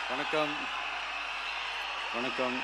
வணக்கம். வணக்கம்.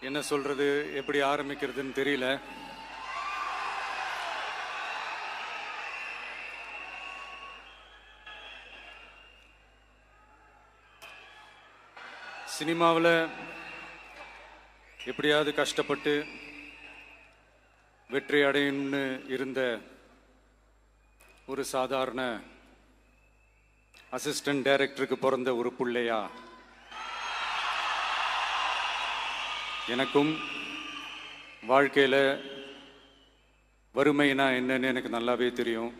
என்ன சொல்றது, எப்படி ஆரம்பிக்கிறதுன்னு தெரியல. சினிமாவில் எப்படியாவது கஷ்டப்பட்டு வெற்றி அடையணும்னு இருந்த ஒரு சாதாரண அசிஸ்டன்ட் டைரக்டருக்கு பிறந்த ஒரு பிள்ளையா எனக்கும் வாழ்க்கையில் வறுமைனா என்னன்னு எனக்கு நல்லாவே தெரியும்,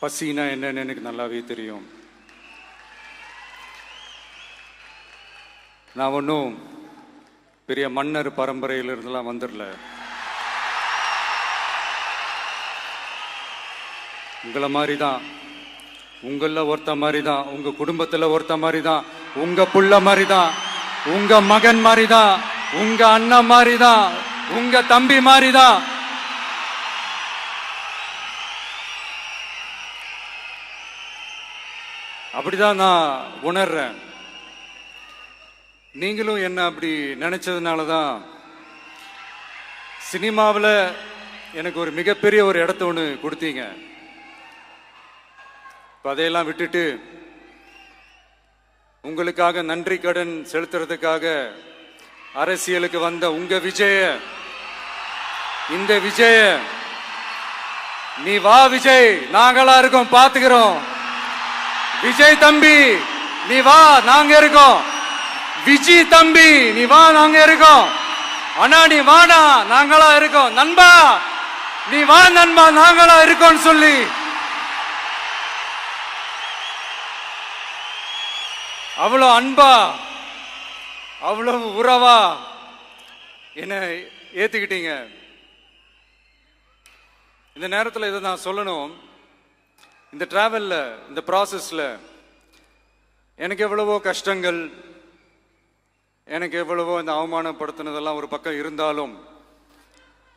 பசினா என்னன்னு எனக்கு நல்லாவே தெரியும். நான் ஒன்றும் பெரிய மன்னர் பரம்பரையிலிருந்துலாம் வந்துடல. உங்களை மாதிரி தான், உங்களில் ஒருத்த மாதிரி தான், உங்கள் குடும்பத்தில் ஒருத்த மாதிரி தான், உங்கள் புள்ள மாதிரி தான், உங்கள் மகன் மாதிரி தான், உங்கள் அண்ணன் மாதிரி தான், உங்கள் தம்பி மாதிரி தான். அப்படிதான் நான் உணர்றேன். நீங்களும் என்ன அப்படி நினைச்சதுனால தான் சினிமாவில் எனக்கு ஒரு மிகப்பெரிய ஒரு இடத்த ஒன்று கொடுத்தீங்க. இப்போ அதையெல்லாம் விட்டுட்டு உங்களுக்காக நன்றி கடன் செலுத்துறதுக்காக அரசியலுக்கு வந்த உங்க விஜய, இந்த விஜய, நீ வா விஜய், நாங்களா இருக்கோம், பாத்துக்கிறோம். விஜய் தம்பி நீ வா, நாங்க இருக்கோம். விஜி தம்பி நீ வா, நாங்க இருக்கோம். அண்ணா நீ வாடா, நாங்களா இருக்கோம். நண்பா நீ வா நண்பா, நாங்களா இருக்கோம் சொல்லி அவ்வளவு அன்பா, அவ்வளவு உறவா என்ன ஏத்துக்கிட்டீங்க. இந்த நேரத்தில் இதை நான் சொல்லணும். இந்த டிராவல்ல, இந்த ப்ராசஸ்ல எனக்கு எவ்வளவோ கஷ்டங்கள், எனக்கு எவ்வளவோ இந்த அவமானப்படுத்தினதெல்லாம் ஒரு பக்கம் இருந்தாலும்,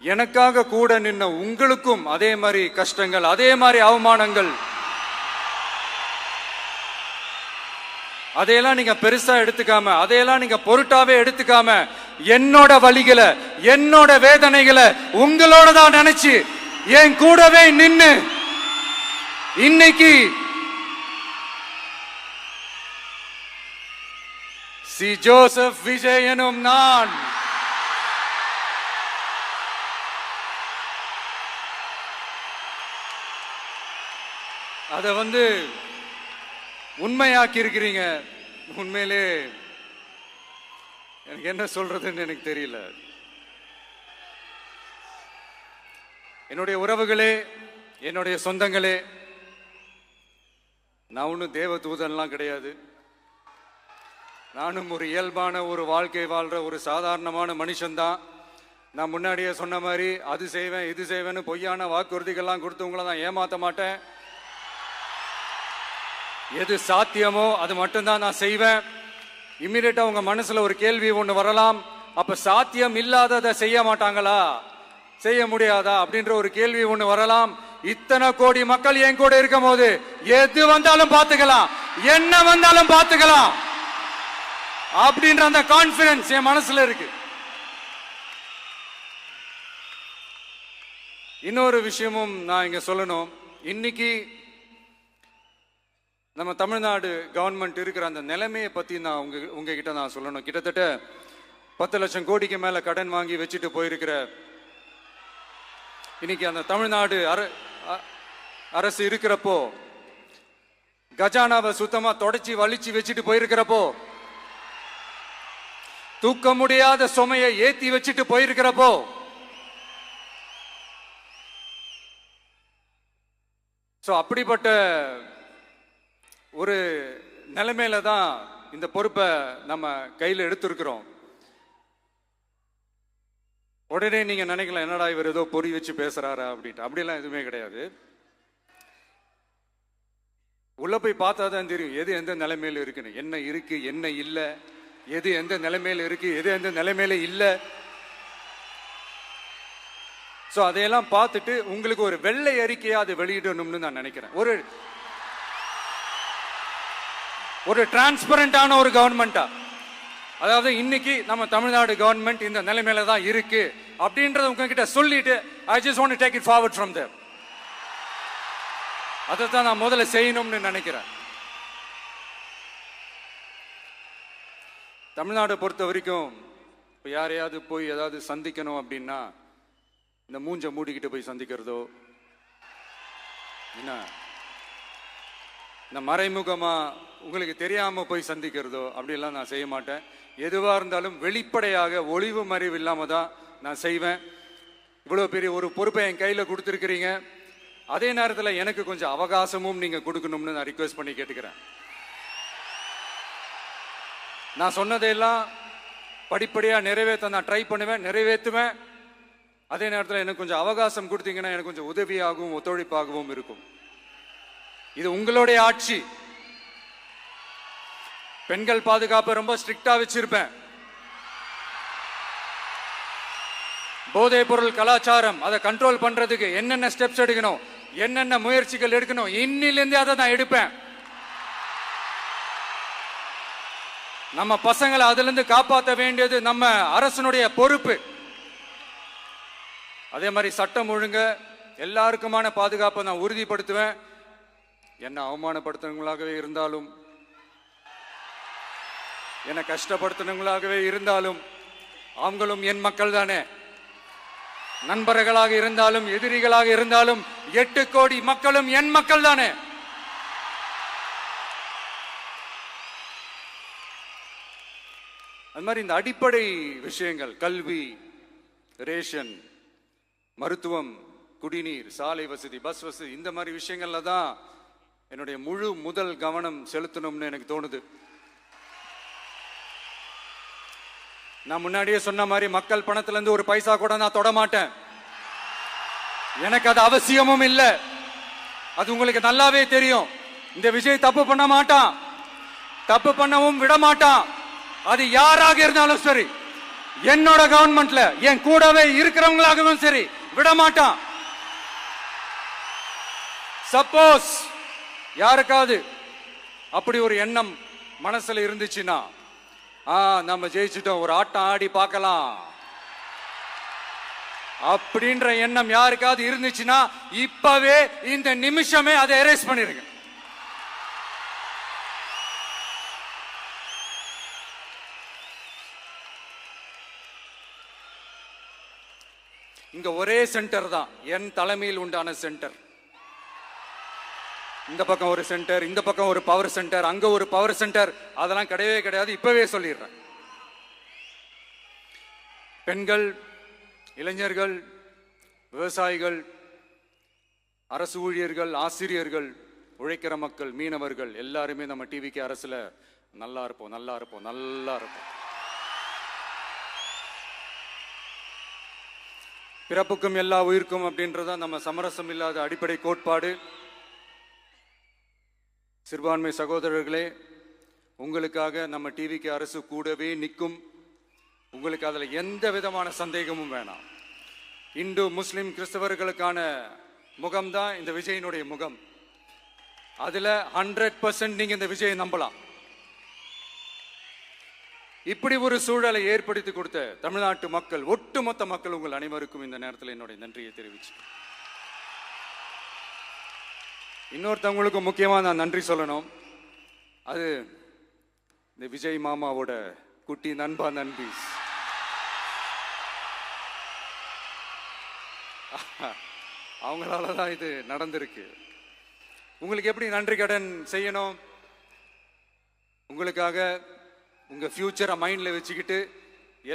எனக்காக கூட நின்ன உங்களுக்கும் அதே மாதிரி கஷ்டங்கள், அதே மாதிரி அவமானங்கள், அதையெல்லாம் நீங்க பெருசா எடுத்துக்காம, அதையெல்லாம் நீங்க பொருட்டாவே எடுத்துக்காம, என்னோட வலிகளை, என்னோட வேதனைகளை உங்களோட தான் நினைச்சு என் கூடவே நின்னு இன்னைக்கு சி ஜோசப் விஜய் எனும் நான் அதை உண்மையாக்கி இருக்கிறீங்க. உண்மையிலே எனக்கு என்ன சொல்றதுன்னு எனக்கு தெரியல. என்னுடைய உறவுகளே, என்னுடைய சொந்தங்களே, நான் ஒன்றும் தேவ தூதன்லாம் கிடையாது. நானும் ஒரு இயல்பான ஒரு வாழ்க்கை வாழ்ற ஒரு சாதாரணமான மனுஷன்தான். நான் முன்னாடியே சொன்ன மாதிரி அது செய்வேன் இது செய்வேன்னு பொய்யான வாக்குறுதிகள்லாம் கொடுத்தவங்கள தான் ஏமாத்த மாட்டேன். எது சாத்தியமோ அது மட்டும்தான் நான் செய்வேன். இம்மிடியட்டா உங்க மனசுல ஒரு கேள்வி ஒண்ணு வரலாம், அப்ப சாத்தியம் இல்லாததை செய்ய மாட்டாங்களா, செய்ய முடியாதா அப்படின்ற ஒரு கேள்வி ஒண்ணு வரலாம். இத்தனை கோடி மக்கள் என் கூட இருக்கும் போது எது வந்தாலும் பார்த்துக்கலாம், என்ன வந்தாலும் பார்த்துக்கலாம் அப்படின்ற அந்த கான்பிடன்ஸ் என் மனசுல இருக்கு. இன்னொரு விஷயமும் நான் இங்க சொல்லணும். இன்னைக்கு நம்ம தமிழ்நாடு கவர்மெண்ட் இருக்கிற அந்த நிலைமையை பத்தி நான் உங்ககிட்ட நான் சொல்லணும். கிட்டத்தட்ட 10 லட்சம் கோடிக்கு மேல கடன் வாங்கி வச்சுட்டு போயிருக்கிற இன்னைக்கு அந்த தமிழ்நாடு அரசு இருக்கிறப்போ, கஜானாவை சுத்தமா தொடச்சி வலிச்சு வச்சுட்டு போயிருக்கிறப்போ, தூக்க முடியாத சுமையை ஏத்தி வச்சுட்டு போயிருக்கிறப்போ, அப்படிப்பட்ட ஒரு நிலைமையில தான் இந்த பொறுப்பை நம்ம கையில் எடுத்திருக்கிறோம். உடனே நீங்க நினைக்கலாம், என்னடா இவர் ஏதோ பொறி வச்சு பேசுறாரா அப்படின்ட்டு. அப்படிலாம் எதுவுமே கிடையாது. உள்ள போய் பார்த்தா தான் தெரியும் எது எந்த நிலைமையில இருக்குன்னு, என்ன இருக்கு என்ன இல்லை, எது எந்த நிலைமையில இருக்கு எது எந்த நிலைமையில இல்லை. ஸோ அதையெல்லாம் பார்த்துட்டு உங்களுக்கு ஒரு வெள்ளை அறிக்கையா அது வெளியிடணும்னு நான் நினைக்கிறேன். ஒரு டிரான்ஸ்பரண்டான ஒரு கவர்மெண்டா, அதாவது இன்னைக்கு நம்ம தமிழ்நாடு கவர்மெண்ட் இந்த நிலைமையில தான் இருக்கு அப்படின்றத உங்ககிட்ட சொல்லிட்டு I just want to take it forward from there. அதை தான் நான் முதல்ல செய்யணும்னு நினைக்கிறேன். தமிழ்நாடை பொறுத்த வரைக்கும் இப்போ யாரையாவது போய் ஏதாவது சந்திக்கணும் அப்படின்னா இந்த மூஞ்ச மூடிக்கிட்டு போய் சந்திக்கிறதோ, என்ன இந்த மறைமுகமா உங்களுக்கு தெரியாம போய் சந்திக்கிறதோ அப்படியெல்லாம் நான் செய்ய மாட்டேன். எதுவா இருந்தாலும் வெளிப்படையாக ஒளிவு மறைவு இல்லாம தான் நான் செய்வேன். இவ்வளவு பெரிய ஒரு பொறுப்பை என் கையில கொடுத்துருக்கிறீங்க. அதே நேரத்தில் எனக்கு கொஞ்சம் அவகாசமும் நீங்க கொடுக்கணும்னு நான் ரிக்வெஸ்ட் பண்ணி கேட்டுக்கிறேன். நான் சொன்னதையெல்லாம் படிப்படியா நிறைவேற்ற நான் ட்ரை பண்ணுவேன், நிறைவேற்றுவேன். அதே நேரத்தில் எனக்கு கொஞ்சம் அவகாசம் கொடுத்தீங்கன்னா எனக்கு கொஞ்சம் உதவியாகவும் ஒத்துழைப்பாகவும் இருக்கும். இது உங்களுடைய ஆட்சி. பெண்கள் பாதுகாப்பை ரொம்ப ஸ்ட்ரிக்டா வச்சிருப்பேன். போதைப் பொருள் கலாச்சாரம் அதை கண்ட்ரோல் பண்றதுக்கு என்னென்ன ஸ்டெப்ஸ் எடுக்கணும், என்னென்ன முயற்சிகள் எடுக்கணும், இன்னிலிருந்து அதை நான் எடுப்பேன். நம்ம பசங்களை அதுல இருந்து காப்பாற்ற வேண்டியது நம்ம அரசனுடைய பொறுப்பு. அதே மாதிரி சட்டம் ஒழுங்கு எல்லாருக்குமான பாதுகாப்பை நான் உறுதிப்படுத்துவேன். என்ன அவமானப்படுத்துறவங்களாகவே இருந்தாலும், என்ன கஷ்டப்படுத்துறவங்களாகவே இருந்தாலும் அவங்களும் என் மக்கள் தானே. நண்பர்களாக இருந்தாலும் எதிரிகளாக இருந்தாலும் 8 கோடி மக்களும் என் மக்கள் தானே. அது மாதிரி இந்த அடிப்படை விஷயங்கள், கல்வி, ரேஷன், மருத்துவம், குடிநீர், சாலை வசதி, பஸ் வசதி, இந்த மாதிரி விஷயங்கள்ல தான் என்னுடைய முழு முதல் கவனம் செலுத்தணும்னு எனக்கு தோணுது. நான் முன்னாடியே சொன்ன மாதிரி மக்கள் பணத்துல இருந்து ஒரு பைசா கூட நான் தொட மாட்டேன். எனக்கு அது அவசியமும் இல்லை. அது உங்களுக்கு நல்லாவே தெரியும். இந்த விஜய் தப்பு பண்ண மாட்டான், தப்பு பண்ணவும் விட மாட்டான். அது யாராக இருந்தாலும் சரி, என்னோட கவர்மெண்ட்ல என் கூடவே இருக்கிறவங்களாகவும் சரி விட மாட்டான். சப்போஸ் யாருக்காவது அப்படி ஒரு எண்ணம் மனசுல இருந்துச்சுன்னா, நம்ம ஜெயிச்சுட்டோம், ஒரு ஆட்டம் ஆடி பார்க்கலாம் அப்படின்ற எண்ணம் யாருக்காவது இருந்துச்சுன்னா இப்பவே இந்த நிமிஷமே அதை எரேஸ் பண்ணிருங்க. இங்க ஒரே சென்டர் தான், என் தலைமையில் உண்டான சென்டர். இந்த பக்கம் ஒரு சென்டர், இந்த பக்கம் ஒரு பவர் சென்டர், அங்க ஒரு பவர் சென்டர், அதெல்லாம் கிடையவே கிடையாது. இப்பவே சொல்லிடுறேன். பெண்கள், இளைஞர்கள், விவசாயிகள், அரசு ஊழியர்கள், ஆசிரியர்கள், உழைக்கிற மக்கள், மீனவர்கள் எல்லாருமே நம்ம டிவிக்கு அரசுல நல்லா இருப்போம், நல்லா இருப்போம், நல்லா இருப்போம். பிறப்புக்கும் எல்லா உயிர்க்கும் அப்படின்றத நம்ம சமரசம் இல்லாத அடிப்படை கோட்பாடு. சிறுபான்மை சகோதரர்களே, உங்களுக்காக நம்ம டிவிக்கு அரசு கூடவே நிற்கும். உங்களுக்கு அதில் எந்த விதமான சந்தேகமும் வேணாம். இந்து, முஸ்லிம், கிறிஸ்தவர்களுக்கான முகம்தான் இந்த விஜயினுடைய முகம். அதுல 100% நீங்க இந்த விஜயை நம்பலாம். இப்படி ஒரு சூழலை ஏற்படுத்தி கொடுத்த தமிழ்நாட்டு மக்கள், ஒட்டுமொத்த மக்கள், உங்கள் அனைவருக்கும் இந்த நேரத்தில் என்னுடைய நன்றியை தெரிவிச்சு, இன்னொருத்தவங்களுக்கு முக்கியமா நான் நன்றி சொல்லணும். அது இந்த விஜய் மாமாவோட குட்டி நண்பா, நண்பி. அவங்களாலதான் இது நடந்திருக்கு. உங்களுக்கு எப்படி நன்றி கடன் செய்யணும்? உங்களுக்காக உங்க ஃபியூச்சரை மைண்ட்ல வச்சுக்கிட்டு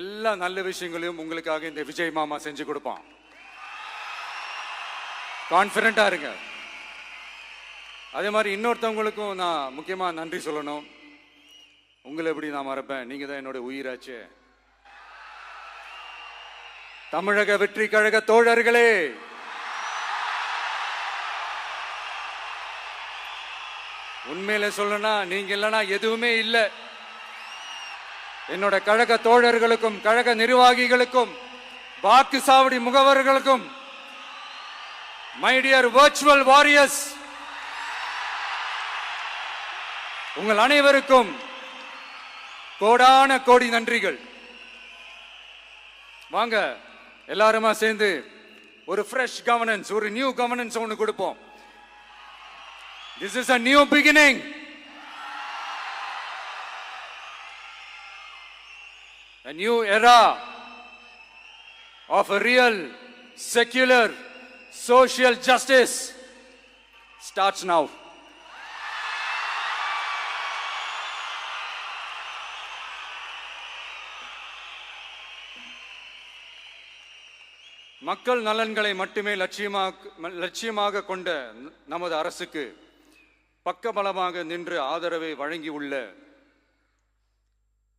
எல்லா நல்ல விஷயங்களையும் உங்களுக்காக இந்த விஜய் மாமா செஞ்சு கொடுப்பான். கான்பிடண்டா இருங்க. அதே மாதிரி இன்னொருத்தவங்களுக்கும் நான் முக்கியமா நன்றி சொல்லணும். உங்களை எப்படி நான் மறப்பேன்? நீங்க தான் என்னோட உயிராச்சு. தமிழக வெற்றி கழக தோழர்களே, உண்மையில சொல்லணும்னா நீங்க இல்லைன்னா எதுவுமே இல்லை. என்னோட கழக தோழர்களுக்கும், கழக நிர்வாகிகளுக்கும், வாக்கு சாவடி முகவர்களுக்கும் மை டியர் வர்ச்சுவல் வாரியர்ஸ், உங்கள் அனைவருக்கும் கோடான கோடி நன்றிகள். வாங்க எல்லாருமா சேர்ந்து ஒரு ஃப்ரெஷ் கவர்னன்ஸ், ஒரு நியூ கவர்னன்ஸ் ஒன்று கொடுப்போம். This is a new beginning. A new era of a real secular social justice starts now. மக்கள் நலன்களை மட்டுமே லட்சியமாக கொண்ட நமது அரசுக்கு பக்கபலமாக நின்று ஆதரவை வழங்கியுள்ள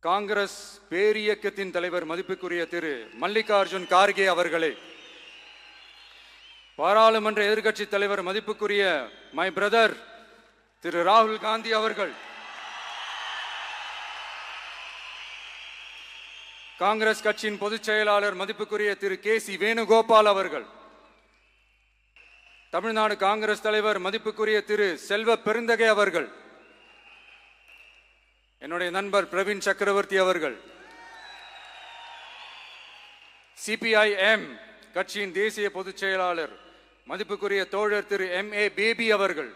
காங்கிரஸ் பேரியக்கத்தின் தலைவர் மதிப்புக்குரிய திரு மல்லிகார்ஜுன் கார்கே அவர்களே, பாராளுமன்ற எதிர்க்கட்சி தலைவர் மதிப்புக்குரிய மை பிரதர் திரு ராகுல் காந்தி அவர்கள், காங்கிரஸ் கட்சியின் பொதுச் செயலாளர் மதிப்புக்குரிய திரு கே.சி. வேணுகோபால் அவர்கள், தமிழ்நாடு காங்கிரஸ் தலைவர் மதிப்புக்குரிய திரு செல்வ பெருந்தகை அவர்கள், என்னுடைய நண்பர் பிரவீன் சக்கரவர்த்தி அவர்கள், சிபிஐஎம் கட்சியின் தேசிய பொதுச் செயலாளர் மதிப்புக்குரிய தோழர் திரு M.A. பேபி அவர்கள்,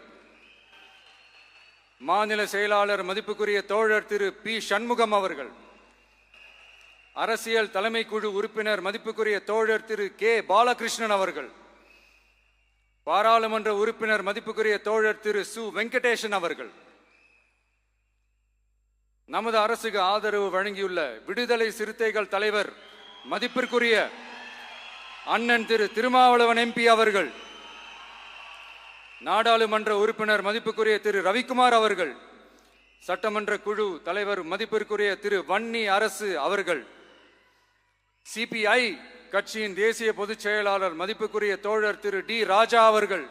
மாநில செயலாளர் மதிப்புக்குரிய தோழர் திரு பி. சண்முகம் அவர்கள், அரசியல் தலைமை குழு உறுப்பினர் மதிப்புக்குரிய தோழர் திரு கே. பாலகிருஷ்ணன் அவர்கள், பாராளுமன்ற உறுப்பினர் மதிப்புக்குரிய தோழர் திரு சு. வெங்கடேசன் அவர்கள், நமது அரசுக்கு ஆதரவு வழங்கியுள்ள விடுதலை சிறுத்தைகள் தலைவர் மதிப்பிற்குரிய அண்ணன் திரு திருமாவளவன் MP அவர்கள், நாடாளுமன்ற உறுப்பினர் மதிப்புக்குரிய திரு ரவிக்குமார் அவர்கள், சட்டமன்ற குழு தலைவர் மதிப்பிற்குரிய திரு வன்னி அரசு அவர்கள், சிபிஐ கட்சியின் தேசிய பொதுச் செயலாளர் மதிப்புக்குரிய தோழர் திரு டி. ராஜா அவர்கள்,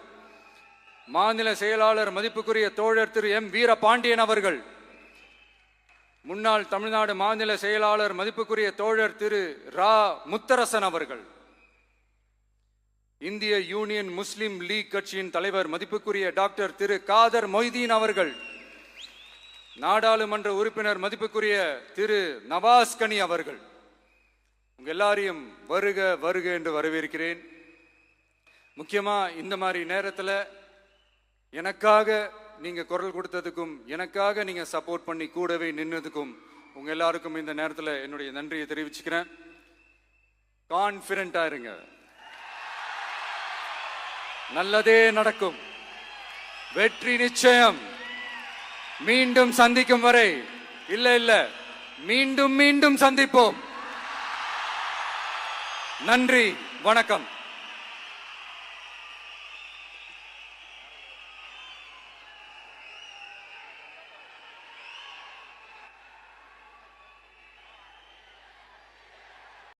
மாநில செயலாளர் மதிப்புக்குரிய தோழர் திரு M. வீரபாண்டியன் அவர்கள், முன்னாள் தமிழ்நாடு மாநில செயலாளர் மதிப்புக்குரிய தோழர் திரு ரா. முத்தரசன் அவர்கள், இந்திய யூனியன் முஸ்லிம் லீக் கட்சியின் தலைவர் மதிப்புக்குரிய டாக்டர் திரு காதர் மொய்தீன் அவர்கள், நாடாளுமன்ற உறுப்பினர் மதிப்புக்குரிய திரு நவாஸ் கனி அவர்கள், உங்க எல்லாரையும் வருக வருக என்று வரவேற்கிறேன். முக்கியமா இந்த மாதிரி நேரத்தில் எனக்காக நீங்க குரல் கொடுத்ததுக்கும், எனக்காக நீங்க சப்போர்ட் பண்ணி கூடவே நின்னதுக்கும் உங்க எல்லாருக்கும் இந்த நேரத்தில் என்னுடைய நன்றியை தெரிவிச்சுக்கிறேன். கான்பிடண்டா இருங்க, நல்லதே நடக்கும், வெற்றி நிச்சயம். மீண்டும் சந்திக்கும் வரை இல்ல மீண்டும் மீண்டும் சந்திப்போம். நன்றி, வணக்கம்.